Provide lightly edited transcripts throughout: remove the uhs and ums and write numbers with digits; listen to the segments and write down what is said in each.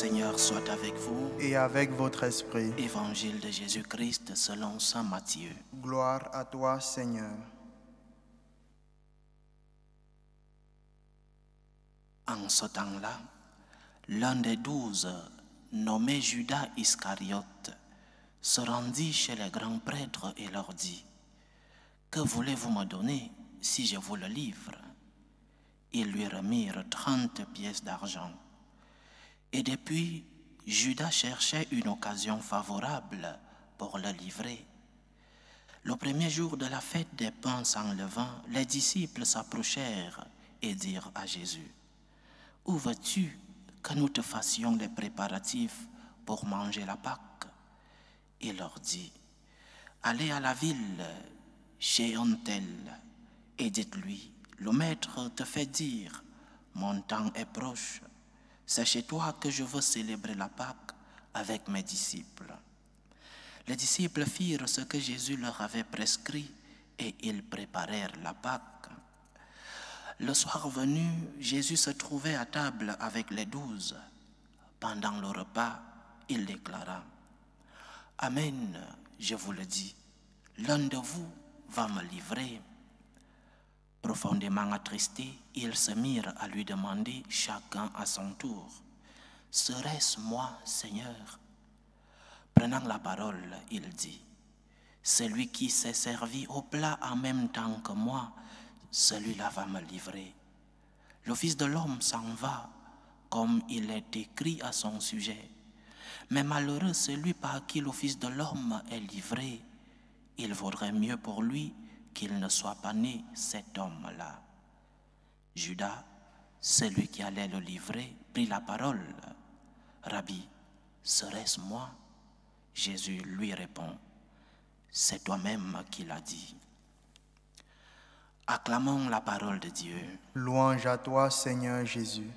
Seigneur soit avec vous. Et avec votre esprit. Évangile de Jésus-Christ selon saint Matthieu. Gloire à toi, Seigneur. En ce temps-là, l'un des 12, nommé Judas Iscariote, se rendit chez les grands prêtres et leur dit: « Que voulez-vous me donner si je vous le livre ?» Ils lui remirent 30 pièces d'argent. Et depuis, Judas cherchait une occasion favorable pour le livrer. Le premier jour de la fête des pains sans levain, les disciples s'approchèrent et dirent à Jésus: « Où veux-tu que nous te fassions les préparatifs pour manger la Pâque ?» Il leur dit: « Allez à la ville chez un tel et dites-lui: le maître te fait dire, mon temps est proche. C'est chez toi que je veux célébrer la Pâque avec mes disciples. » Les disciples firent ce que Jésus leur avait prescrit et ils préparèrent la Pâque. Le soir venu, Jésus se trouvait à table avec les 12. Pendant le repas, il déclara: « Amen, je vous le dis, l'un de vous va me livrer. » Profondément attristés, ils se mirent à lui demander chacun à son tour: « Serait-ce moi, Seigneur ?» Prenant la parole, il dit: « Celui qui s'est servi au plat en même temps que moi, celui-là va me livrer. Le Fils de l'homme s'en va, comme il est écrit à son sujet. Mais malheureux celui par qui le Fils de l'homme est livré. Il vaudrait mieux pour lui qu'il ne soit pas né, cet homme-là. » Judas, celui qui allait le livrer, prit la parole. « Rabbi, serait-ce moi ?» Jésus lui répond: « C'est toi-même qui l'as dit. » Acclamons la parole de Dieu. Louange à toi, Seigneur Jésus.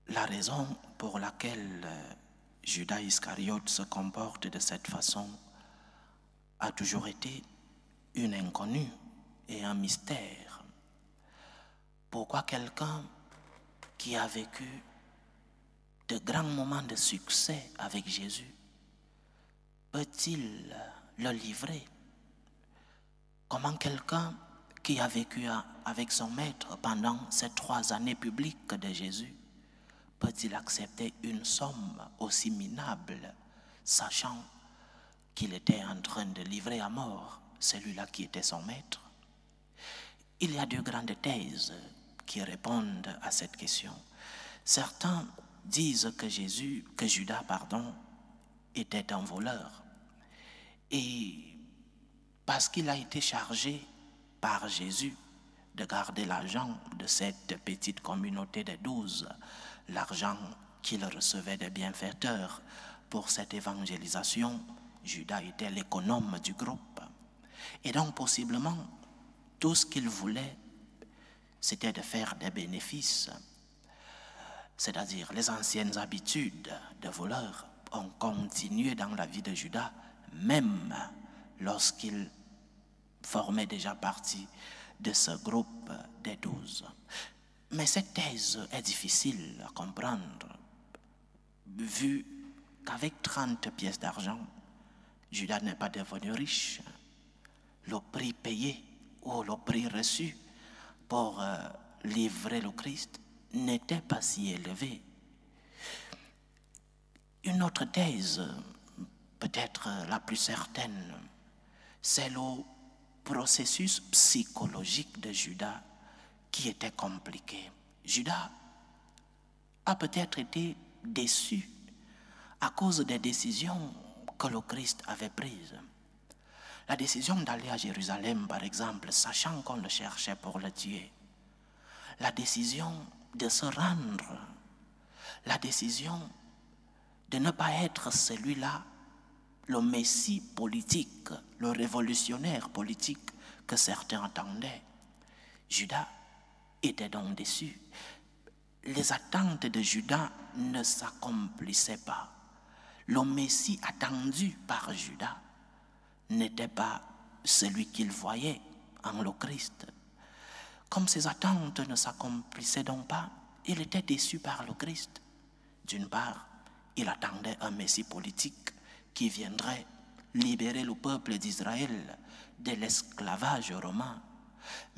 La raison pour laquelle Judas Iscariote se comporte de cette façon a toujours été une inconnue et un mystère. Pourquoi quelqu'un qui a vécu de grands moments de succès avec Jésus peut-il le livrer? Comment quelqu'un qui a vécu avec son maître pendant ces 3 années publiques de Jésus peut-il accepter une somme aussi minable, sachant qu'il était en train de livrer à mort celui-là qui était son maître? Il y a 2 grandes thèses qui répondent à cette question. Certains disent que Judas, était un voleur. Et parce qu'il a été chargé par Jésus de garder l'argent de cette petite communauté des 12, l'argent qu'il recevait des bienfaiteurs pour cette évangélisation, Judas était l'économe du groupe. Et donc possiblement, tout ce qu'il voulait, c'était de faire des bénéfices. C'est-à-dire les anciennes habitudes de voleurs ont continué dans la vie de Judas, même lorsqu'il formait déjà partie de ce groupe des 12. Mais cette thèse est difficile à comprendre, vu qu'avec 30 pièces d'argent, Judas n'est pas devenu riche. Le prix payé ou le prix reçu pour livrer le Christ n'était pas si élevé. Une autre thèse, peut-être la plus certaine, c'est le processus psychologique de Judas qui était compliqué. Judas a peut-être été déçu à cause des décisions que le Christ avait prises. La décision d'aller à Jérusalem, par exemple, sachant qu'on le cherchait pour le tuer. La décision de se rendre. La décision de ne pas être celui-là, le messie politique, le révolutionnaire politique que certains attendaient. Judas était donc déçu. Les attentes de Judas ne s'accomplissaient pas. Le messie attendu par Judas n'était pas celui qu'il voyait en le Christ. Comme ses attentes ne s'accomplissaient donc pas, il était déçu par le Christ. D'une part, il attendait un Messie politique qui viendrait libérer le peuple d'Israël de l'esclavage romain.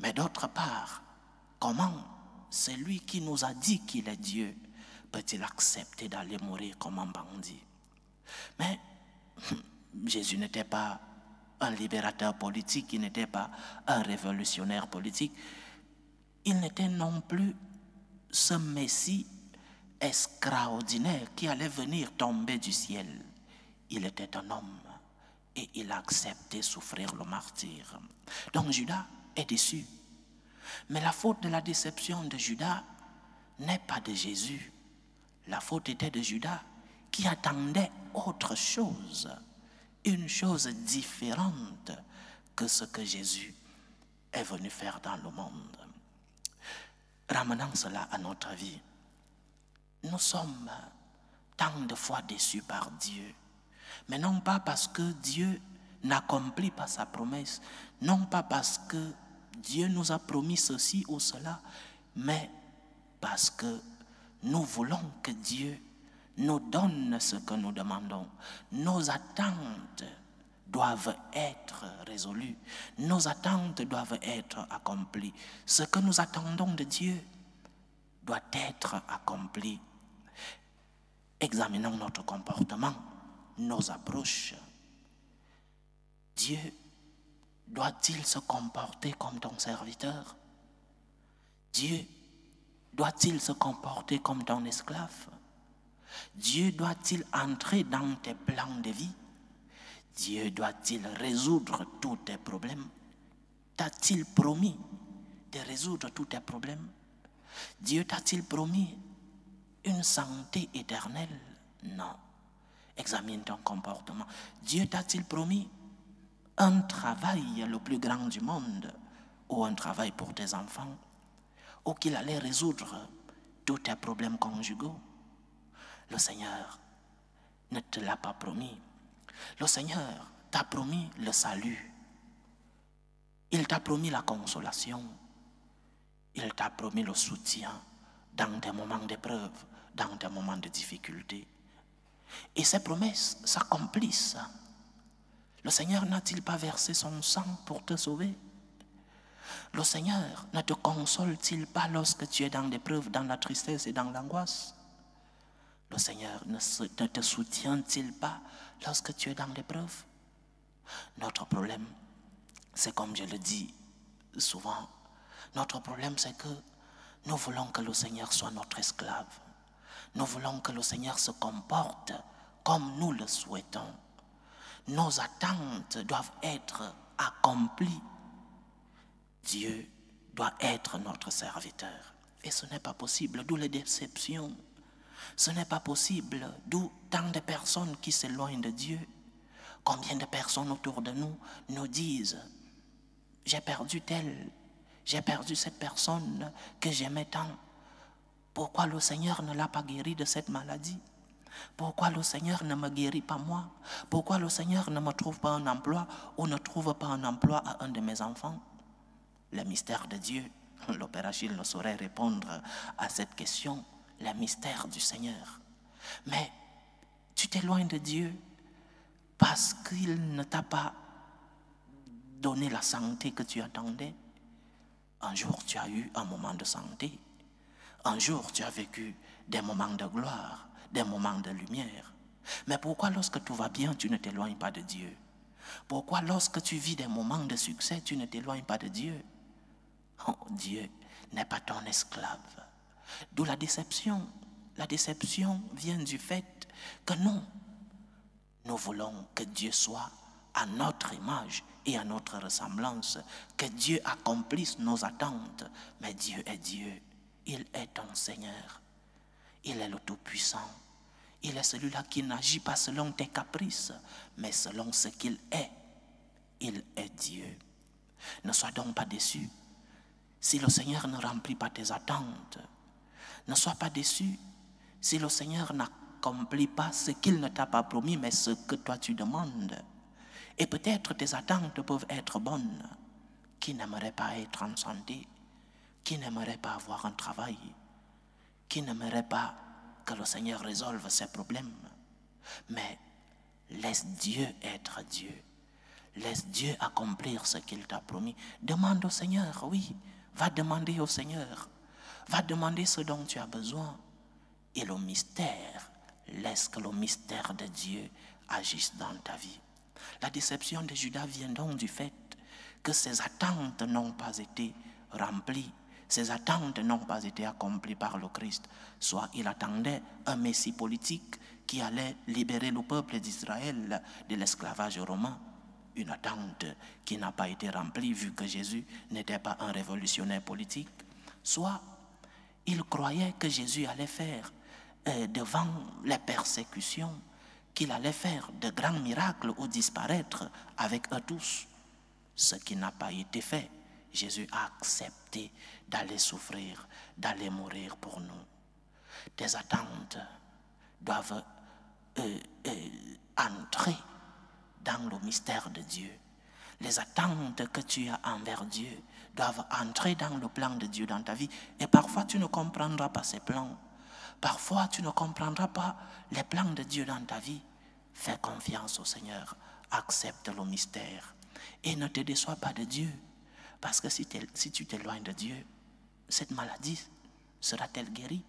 Mais d'autre part, comment celui qui nous a dit qu'il est Dieu peut-il accepter d'aller mourir comme un bandit? Mais Jésus n'était pas un libérateur politique, il n'était pas un révolutionnaire politique. Il n'était non plus ce Messie extraordinaire qui allait venir tomber du ciel. Il était un homme et il a accepté souffrir le martyre. Donc Judas est déçu. Mais la faute de la déception de Judas n'est pas de Jésus. La faute était de Judas qui attendait autre chose, une chose différente que ce que Jésus est venu faire dans le monde. Ramenant cela à notre vie, nous sommes tant de fois déçus par Dieu, mais non pas parce que Dieu n'accomplit pas sa promesse, non pas parce que Dieu nous a promis ceci ou cela, mais parce que nous voulons que Dieu nous donne ce que nous demandons. Nos attentes doivent être résolues. Nos attentes doivent être accomplies. Ce que nous attendons de Dieu doit être accompli. Examinons notre comportement, nos approches. Dieu doit-il se comporter comme ton serviteur? Dieu doit-il se comporter comme ton esclave? Dieu doit-il entrer dans tes plans de vie? Dieu doit-il résoudre tous tes problèmes? T'a-t-il promis de résoudre tous tes problèmes? Dieu t'a-t-il promis une santé éternelle? Non. Examine ton comportement. Dieu t'a-t-il promis un travail le plus grand du monde, ou un travail pour tes enfants, ou qu'il allait résoudre tous tes problèmes conjugaux? Le Seigneur ne te l'a pas promis. Le Seigneur t'a promis le salut. Il t'a promis la consolation. Il t'a promis le soutien dans tes moments d'épreuve, dans tes moments de difficulté. Et ces promesses s'accomplissent. Le Seigneur n'a-t-il pas versé son sang pour te sauver? Le Seigneur ne te console-t-il pas lorsque tu es dans l'épreuve, dans la tristesse et dans l'angoisse? Le Seigneur ne te soutient-il pas lorsque tu es dans l'épreuve? Notre problème, c'est comme je le dis souvent, notre problème c'est que nous voulons que le Seigneur soit notre esclave. Nous voulons que le Seigneur se comporte comme nous le souhaitons. Nos attentes doivent être accomplies. Dieu doit être notre serviteur. Et ce n'est pas possible, d'où les déceptions. Ce n'est pas possible, d'où tant de personnes qui s'éloignent de Dieu. Combien de personnes autour de nous nous disent « J'ai perdu telle, j'ai perdu cette personne que j'aimais tant. Pourquoi le Seigneur ne l'a pas guéri de cette maladie? Pourquoi le Seigneur ne me guérit pas moi? Pourquoi le Seigneur ne me trouve pas un emploi ou ne trouve pas un emploi à un de mes enfants ?» Le mystère de Dieu, le Père Achille ne saurait répondre à cette question. Le mystère du Seigneur. Mais tu t'éloignes de Dieu parce qu'il ne t'a pas donné la santé que tu attendais. Un jour tu as eu un moment de santé. Un jour tu as vécu des moments de gloire, des moments de lumière. Mais pourquoi lorsque tout va bien, tu ne t'éloignes pas de Dieu? Pourquoi lorsque tu vis des moments de succès, tu ne t'éloignes pas de Dieu? Oh, Dieu n'est pas ton esclave. D'où la déception. La déception vient du fait que nous voulons que Dieu soit à notre image et à notre ressemblance, que Dieu accomplisse nos attentes. Mais Dieu est Dieu. Il est ton Seigneur. Il est le Tout-Puissant. Il est celui-là qui n'agit pas selon tes caprices, mais selon ce qu'il est. Il est Dieu. Ne sois donc pas déçu si le Seigneur ne remplit pas tes attentes. Ne sois pas déçu si le Seigneur n'accomplit pas ce qu'il ne t'a pas promis, mais ce que toi tu demandes. Et peut-être tes attentes peuvent être bonnes. Qui n'aimerait pas être en santé? Qui n'aimerait pas avoir un travail? Qui n'aimerait pas que le Seigneur résolve ses problèmes. Mais laisse Dieu être Dieu. Laisse Dieu accomplir ce qu'il t'a promis. Demande au Seigneur, oui. Va demander au Seigneur. Va demander ce dont tu as besoin. Et le mystère, laisse que le mystère de Dieu agisse dans ta vie. La déception de Judas vient donc du fait que ses attentes n'ont pas été remplies. Ses attentes n'ont pas été accomplies par le Christ. Soit il attendait un Messie politique qui allait libérer le peuple d'Israël de l'esclavage romain. Une attente qui n'a pas été remplie vu que Jésus n'était pas un révolutionnaire politique. Soit il croyait que Jésus allait faire devant les persécutions, qu'il allait faire de grands miracles ou disparaître avec eux tous. Ce qui n'a pas été fait. Jésus a accepté d'aller souffrir, d'aller mourir pour nous. Tes attentes doivent entrer dans le mystère de Dieu. Les attentes que tu as envers Dieu doivent entrer dans le plan de Dieu dans ta vie. Et parfois, tu ne comprendras pas ces plans. Parfois, tu ne comprendras pas les plans de Dieu dans ta vie. Fais confiance au Seigneur. Accepte le mystère. Et ne te déçois pas de Dieu. Parce que si tu t'éloignes de Dieu, cette maladie sera-t-elle guérie?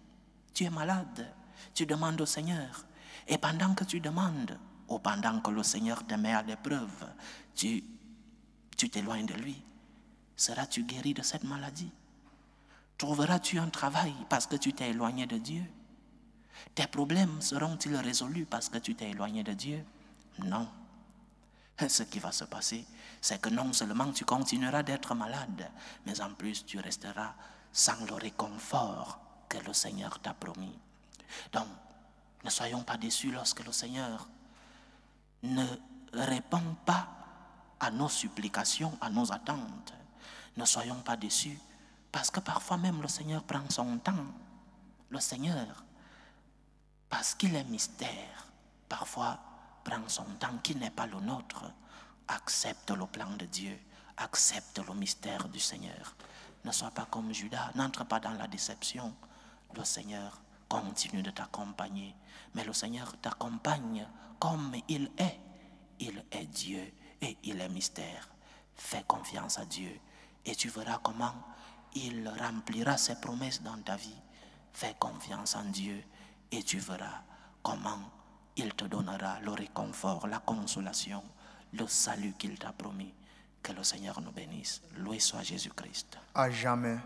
Tu es malade. Tu demandes au Seigneur. Et pendant que tu demandes, ou pendant que le Seigneur te met à l'épreuve, tu t'éloignes de lui. Seras-tu guéri de cette maladie? Trouveras-tu un travail parce que tu t'es éloigné de Dieu? Tes problèmes seront-ils résolus parce que tu t'es éloigné de Dieu? Non. Ce qui va se passer, c'est que non seulement tu continueras d'être malade, mais en plus tu resteras sans le réconfort que le Seigneur t'a promis. Donc, ne soyons pas déçus lorsque le Seigneur ne répond pas à nos supplications, à nos attentes. Ne soyons pas déçus, parce que parfois même le Seigneur prend son temps. Le Seigneur, parce qu'il est mystère, parfois prend son temps qui n'est pas le nôtre. Accepte le plan de Dieu, accepte le mystère du Seigneur. Ne sois pas comme Judas, n'entre pas dans la déception. Le Seigneur continue de t'accompagner, mais le Seigneur t'accompagne comme il est. Il est Dieu et il est mystère. Fais confiance à Dieu et tu verras comment il remplira ses promesses dans ta vie. Fais confiance en Dieu et tu verras comment il te donnera le réconfort, la consolation, le salut qu'il t'a promis. Que le Seigneur nous bénisse. Loué soit Jésus-Christ. À jamais.